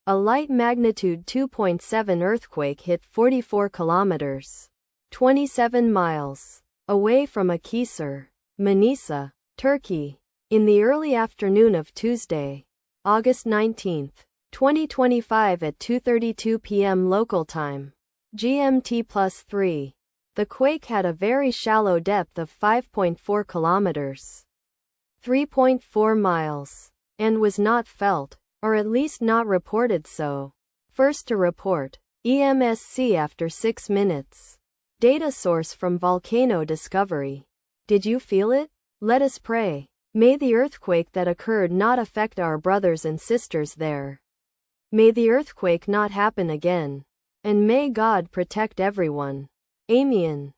A light magnitude 2.7 earthquake hit 44 kilometers, 27 miles, away from Akhisar, Manisa, Turkey, in the early afternoon of Tuesday, August 19, 2025 at 2:32 p.m. local time, GMT+3. The quake had a very shallow depth of 5.4 kilometers, 3.4 miles, and was not felt, or at least not reported so. First to report, EMSC after 6 minutes. Data source from Volcano Discovery. Did you feel it? Let us pray. May the earthquake that occurred not affect our brothers and sisters there. May the earthquake not happen again. And may God protect everyone. Amen.